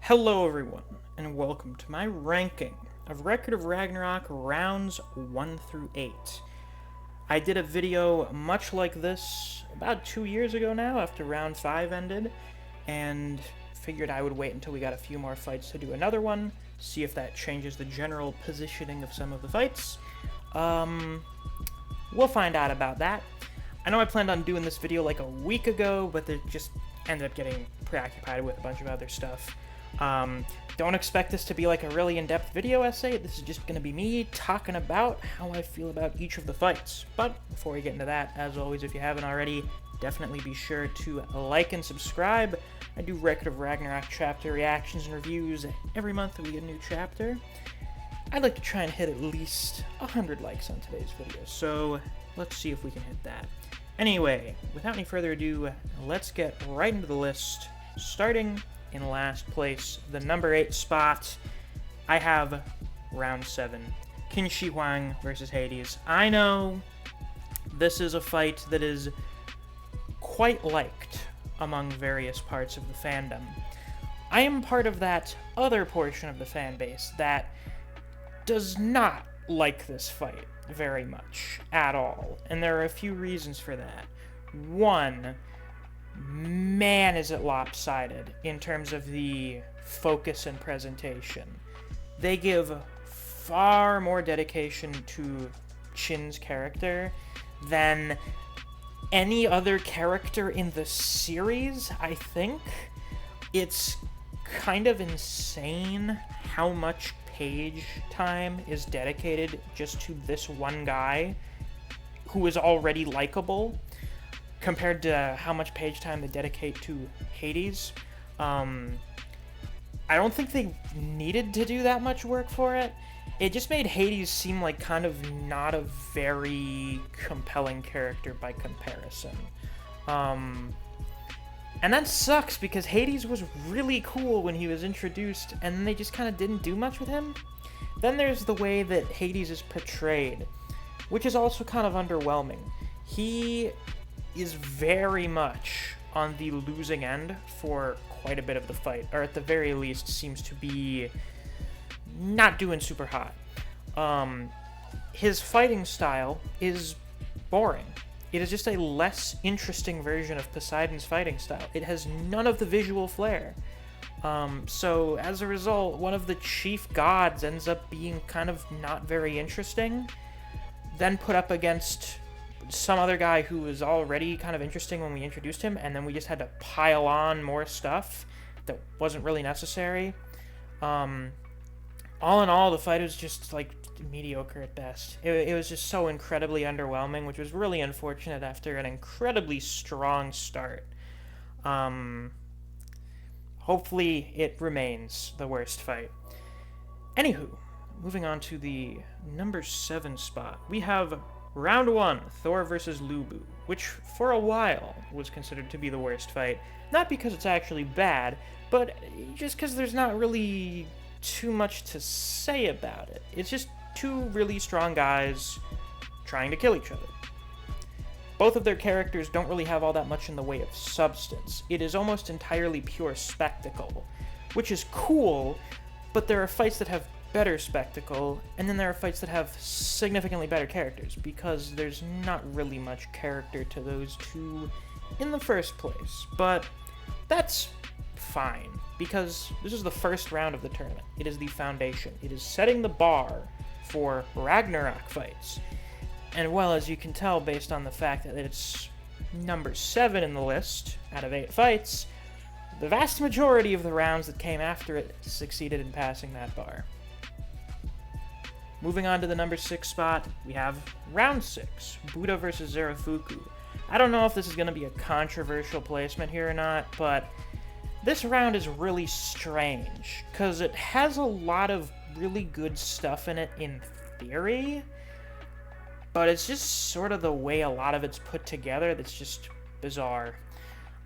Hello everyone, and welcome to my ranking of Record of Ragnarok rounds 1 through 8. I did a video much like this about 2 years ago now after round 5 ended, and figured I would wait until we got a few more fights to do another one, see if that changes the general positioning of some of the fights. We'll find out about that. I know I planned on doing this video like a week ago, but it just ended up getting preoccupied with a bunch of other stuff. Don't expect this to be like a really in-depth video essay. This is just going to be me talking about how I feel about each of the fights. But before we get into that, as always, if you haven't already, definitely be sure to like and subscribe. I do Record of Ragnarok chapter reactions and reviews every month that we get a new chapter. I'd like to try and hit at least 100 likes on today's video, so let's see if we can hit that. Anyway, without any further ado, let's get right into the list, starting in last place, the number 8 spot. I have round 7, Qin Shi Huang versus Hades. I know this is a fight that is quite liked among various parts of the fandom. I am part of that other portion of the fan base that does not like this fight very much at all, and there are a few reasons for that. One, man, is it lopsided in terms of the focus and presentation. They give far more dedication to Qin's character than any other character in the series, I think. It's kind of insane how much page time is dedicated just to this one guy who is already likable, compared to how much page time they dedicate to Hades. I don't think they needed to do that much work for it. It just made Hades seem like kind of not a very compelling character by comparison. And that sucks because Hades was really cool when he was introduced, and then they just kind of didn't do much with him. Then there's the way that Hades is portrayed, which is also kind of underwhelming. He is very much on the losing end for quite a bit of the fight, or at the very least seems to be not doing super hot. His fighting style is boring. It is just a less interesting version of Poseidon's fighting style. It has none of the visual flair. So as a result, one of the chief gods ends up being kind of not very interesting, then put up against some other guy who was already kind of interesting when we introduced him, and then we just had to pile on more stuff that wasn't really necessary. All in all, the fight was just like mediocre at best. It was just so incredibly underwhelming, which was really unfortunate after an incredibly strong start. Hopefully it remains the worst fight. Anywho, moving on to the number 7 spot, we have round 1, Thor versus Lubu, which for a while was considered to be the worst fight. Not because it's actually bad, but just because there's not really too much to say about it. It's just two really strong guys trying to kill each other. Both of their characters don't really have all that much in the way of substance. It is almost entirely pure spectacle, which is cool, but there are fights that have better spectacle, and then there are fights that have significantly better characters, because there's not really much character to those two in the first place. But that's fine, because this is the first round of the tournament. It is the foundation. It is setting the bar for Ragnarok fights. And well, as you can tell based on the fact that it's number 7 in the list out of 8 fights, the vast majority of the rounds that came after it succeeded in passing that bar. Moving on to the number 6 spot, we have round 6, Buddha versus Zarafuku. I don't know if this is going to be a controversial placement here or not, but this round is really strange, because it has a lot of really good stuff in it in theory, but it's just sort of the way a lot of it's put together that's just bizarre.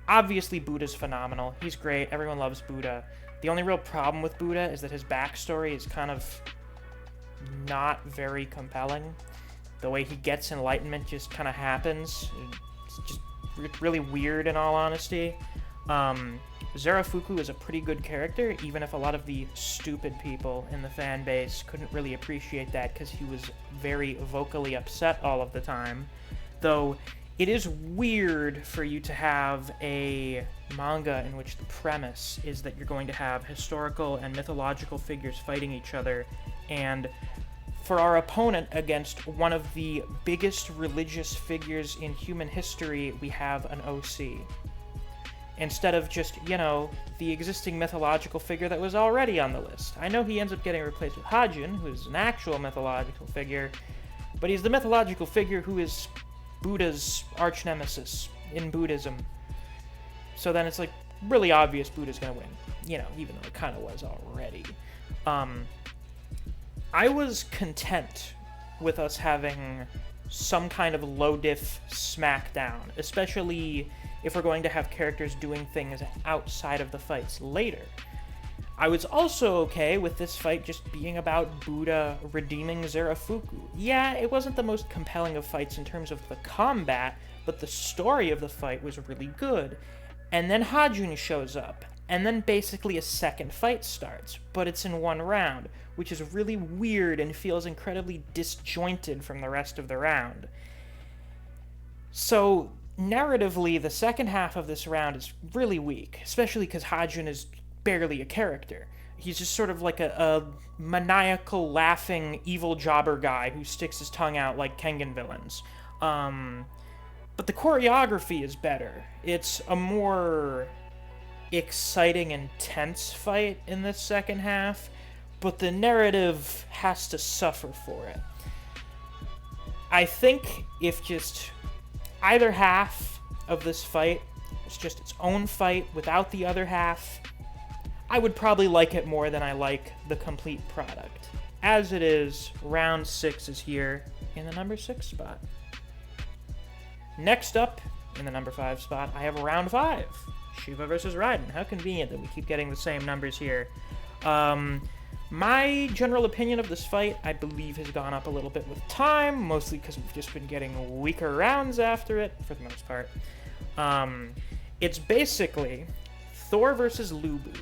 Obviously, Buddha's phenomenal. He's great. Everyone loves Buddha. The only real problem with Buddha is that his backstory is kind of not very compelling. The way he gets enlightenment just kind of happens. It's just really weird, in all honesty. Zerafuku is a pretty good character, even if a lot of the stupid people in the fan base couldn't really appreciate that because he was very vocally upset all of the time. Though, it is weird for you to have a manga in which the premise is that you're going to have historical and mythological figures fighting each other, and for our opponent against one of the biggest religious figures in human history, we have an OC. Instead of just, the existing mythological figure that was already on the list. I know he ends up getting replaced with Hajin, who is an actual mythological figure, but he's the mythological figure who is Buddha's arch-nemesis in Buddhism. So then it's, really obvious Buddha's gonna win. Even though it kind of was already. I was content with us having some kind of low-diff smackdown, especially if we're going to have characters doing things outside of the fights later. I was also okay with this fight just being about Buddha redeeming Zerafuku. Yeah, it wasn't the most compelling of fights in terms of the combat, but the story of the fight was really good. And then Hajun shows up, and then basically a second fight starts, but it's in one round, which is really weird and feels incredibly disjointed from the rest of the round. So, narratively, the second half of this round is really weak, especially because Hajun is barely a character. He's just sort of like a maniacal, laughing, evil jobber guy who sticks his tongue out like Kengan villains. But the choreography is better. It's a more exciting and tense fight in this second half, but the narrative has to suffer for it. I think if just either half of this fight was just its own fight without the other half, I would probably like it more than I like the complete product. As it is, round 6 is here in the number 6 spot. Next up, in the number 5 spot, I have round 5. Shiva versus Raiden. How convenient that we keep getting the same numbers here. My general opinion of this fight, I believe, has gone up a little bit with time, mostly because we've just been getting weaker rounds after it, for the most part. It's basically Thor versus Lubu,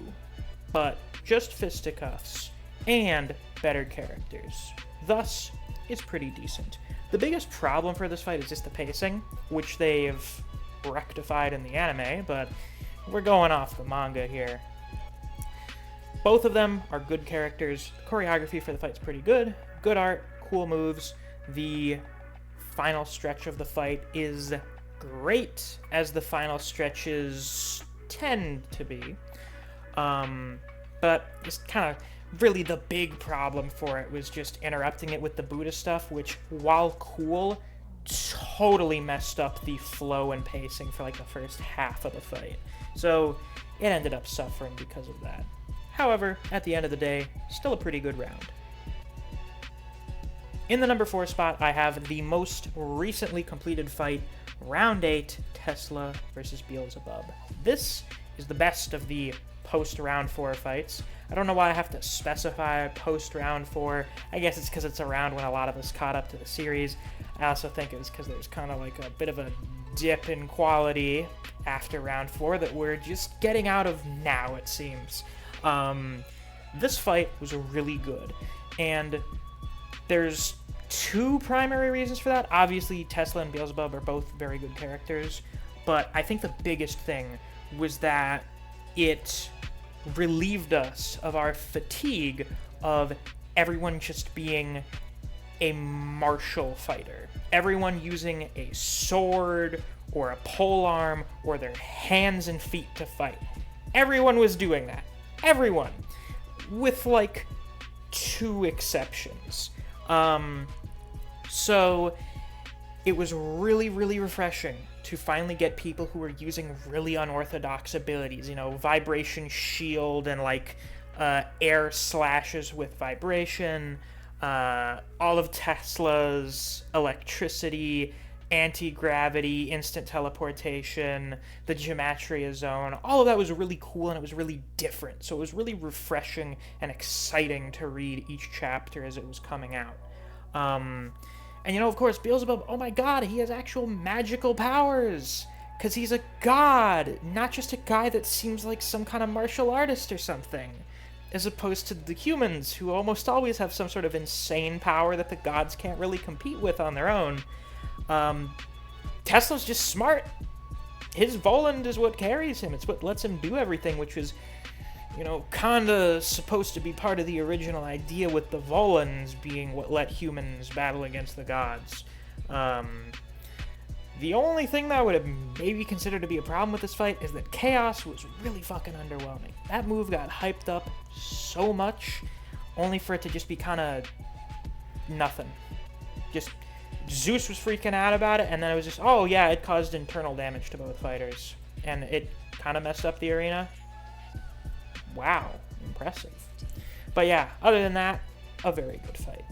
but just fisticuffs, and better characters. Thus, it's pretty decent. The biggest problem for this fight is just the pacing, which they've rectified in the anime, but we're going off the manga here. Both of them are good characters. The choreography for the fight's pretty good. Good art, cool moves. The final stretch of the fight is great, as the final stretches tend to be. But just kind of really the big problem for it was just interrupting it with the Buddha stuff, which, while cool, totally messed up the flow and pacing for the first half of the fight. So it ended up suffering because of that. However, at the end of the day, still a pretty good round. In the number 4 spot, I have the most recently completed fight, round 8, Tesla versus Beelzebub. This is the best of the post-round 4 fights. I don't know why I have to specify post-round 4. I guess it's because it's around when a lot of us caught up to the series. I also think it was because there's kind of a bit of a dip in quality after round 4 that we're just getting out of now, it seems. This fight was really good, and there's 2 primary reasons for that. Obviously, Tesla and Beelzebub are both very good characters, but I think the biggest thing was that it relieved us of our fatigue of everyone just being a martial fighter. Everyone using a sword or a polearm or their hands and feet to fight. Everyone was doing that. Everyone. With 2 exceptions. So it was really, really refreshing to finally get people who were using really unorthodox abilities, vibration shield and air slashes with vibration, all of Tesla's electricity, anti-gravity, instant teleportation, the gematria zone. All of that was really cool, and it was really different. So it was really refreshing and exciting to read each chapter as it was coming out. And of course, Beelzebub, oh my god, he has actual magical powers! Because he's a god, not just a guy that seems like some kind of martial artist or something. As opposed to the humans, who almost always have some sort of insane power that the gods can't really compete with on their own. Tesla's just smart. His Voland is what carries him. It's what lets him do everything, which was, kinda supposed to be part of the original idea with the Volans being what let humans battle against the gods. The only thing that I would have maybe considered to be a problem with this fight is that Chaos was really fucking underwhelming. That move got hyped up so much, only for it to just be kind of nothing. Just Zeus was freaking out about it, and then it was just, oh yeah, it caused internal damage to both fighters. And it kind of messed up the arena. Wow, impressive. But yeah, other than that, a very good fight.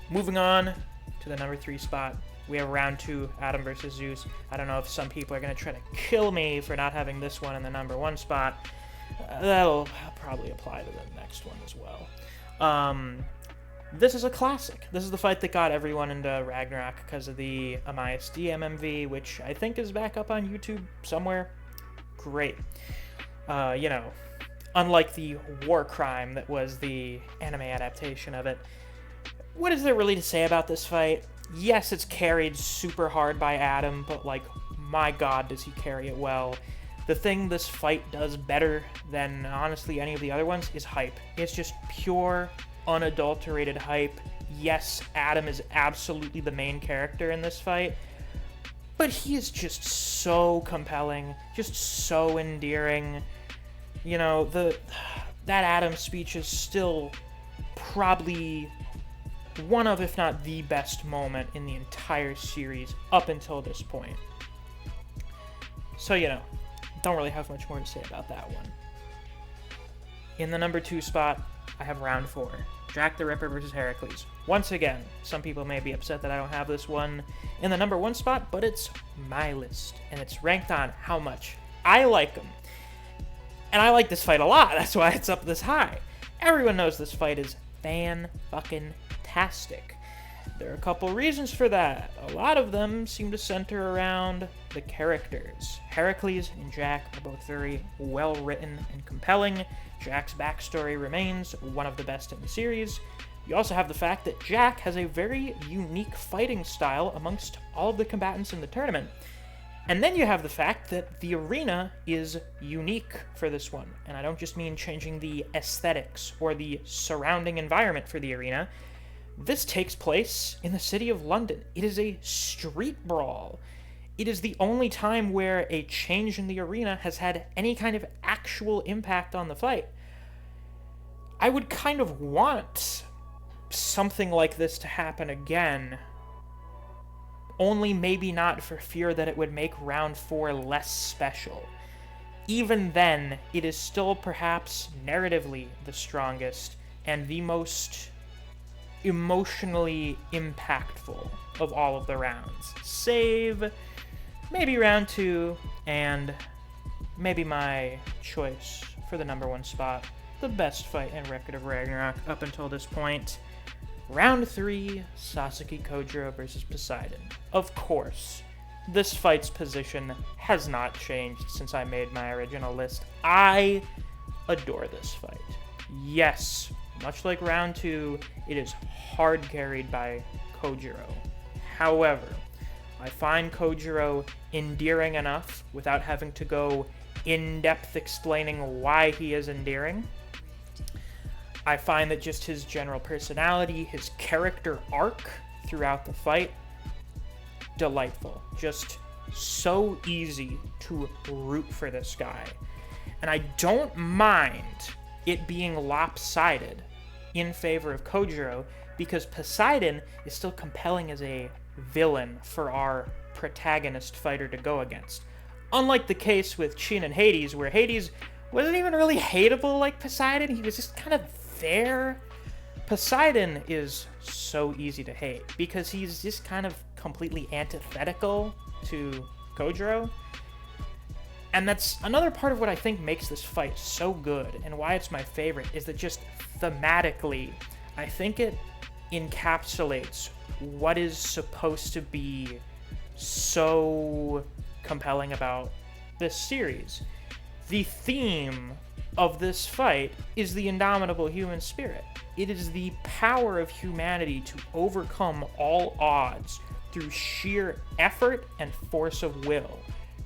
Moving on to the number 3 spot. We have round 2, Adam versus Zeus. I don't know if some people are going to try to kill me for not having this one in the number 1 spot. That'll probably apply to the next one as well. This is a classic. This is the fight that got everyone into Ragnarok because of the Amias DMMV, which I think is back up on YouTube somewhere. Great. Unlike the war crime that was the anime adaptation of it. What is there really to say about this fight? Yes, it's carried super hard by Adam, but, my god, does he carry it well. The thing this fight does better than, honestly, any of the other ones is hype. It's just pure, unadulterated hype. Yes, Adam is absolutely the main character in this fight, but he is just so compelling, just so endearing. That Adam speech is still probably one of, if not the best moment in the entire series up until this point. So, don't really have much more to say about that one. In the number 2 spot, I have round 4. Jack the Ripper versus Heracles. Once again, some people may be upset that I don't have this one in the number 1 spot, but it's my list, and it's ranked on how much I like them. And I like this fight a lot, that's why it's up this high. Everyone knows this fight is fan-fucking-tastic. There are a couple reasons for that. A lot of them seem to center around the characters. Heracles and Jack are both very well written and compelling. Jack's backstory remains one of the best in the series. You also have the fact that Jack has a very unique fighting style amongst all of the combatants in the tournament. And then you have the fact that the arena is unique for this one. And I don't just mean changing the aesthetics or the surrounding environment for the arena. This takes place in the city of London. It is a street brawl. It is the only time where a change in the arena has had any kind of actual impact on the fight. I would kind of want something like this to happen again, only maybe not for fear that it would make round 4 less special. Even then, it is still perhaps narratively the strongest and the most emotionally impactful of all of the rounds. Save maybe round 2 and maybe my choice for the number 1 spot, the best fight in Record of Ragnarok up until this point. Round 3, Sasuke Kojiro versus Poseidon. Of course, this fight's position has not changed since I made my original list. I adore this fight. Yes, much like round 2, it is hard carried by Kojiro. However, I find Kojiro endearing enough without having to go in-depth explaining why he is endearing. I find that just his general personality, his character arc throughout the fight, delightful. Just so easy to root for this guy. And I don't mind it being lopsided in favor of Kojiro, because Poseidon is still compelling as a villain for our protagonist fighter to go against. Unlike the case with Shin and Hades, where Hades wasn't even really hateable like Poseidon, he was just kind of there. Poseidon is so easy to hate because he's just kind of completely antithetical to Kojiro. And that's another part of what I think makes this fight so good and why it's my favorite, is that just thematically, I think it encapsulates what is supposed to be so compelling about this series. The theme of this fight is the indomitable human spirit. It is the power of humanity to overcome all odds through sheer effort and force of will.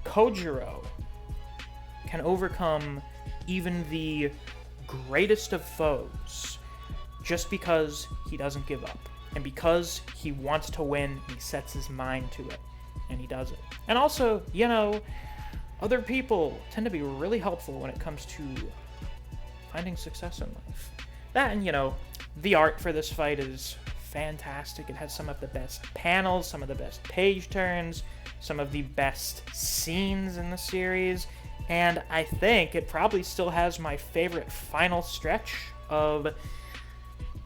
Kojiro can overcome even the greatest of foes just because he doesn't give up. And because he wants to win, he sets his mind to it. And he does it. And also, you know, other people tend to be really helpful when it comes to finding success in life. That and, you know, the art for this fight is fantastic. It has some of the best panels, some of the best page turns, some of the best scenes in the series, and I think it probably still has my favorite final stretch of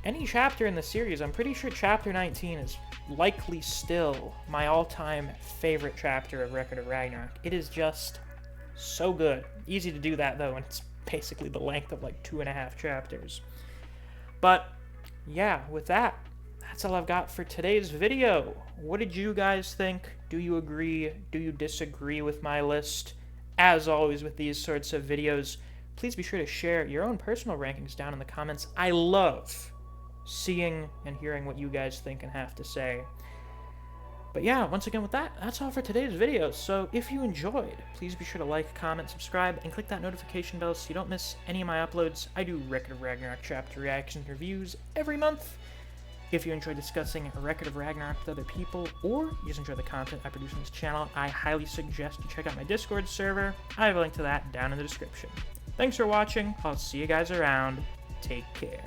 any chapter in the series. I'm pretty sure Chapter 19 is likely still my all-time favorite chapter of Record of Ragnarok. It is just so good. Easy to do that, though, and it's basically the length of like 2.5 chapters. But yeah, with that, that's all I've got for today's video. What did you guys think? Do you agree? Do you disagree with my list? As always with these sorts of videos, please be sure to share your own personal rankings down in the comments. I love seeing and hearing what you guys think and have to say. But yeah, once again with that, that's all for today's video. So if you enjoyed, please be sure to like, comment, subscribe, and click that notification bell so you don't miss any of my uploads. I do Record of Ragnarok chapter reactions and reviews every month. If you enjoy discussing A Record of Ragnarok with other people, or you just enjoy the content I produce on this channel, I highly suggest you check out my Discord server. I have a link to that down in the description. Thanks for watching. I'll see you guys around. Take care.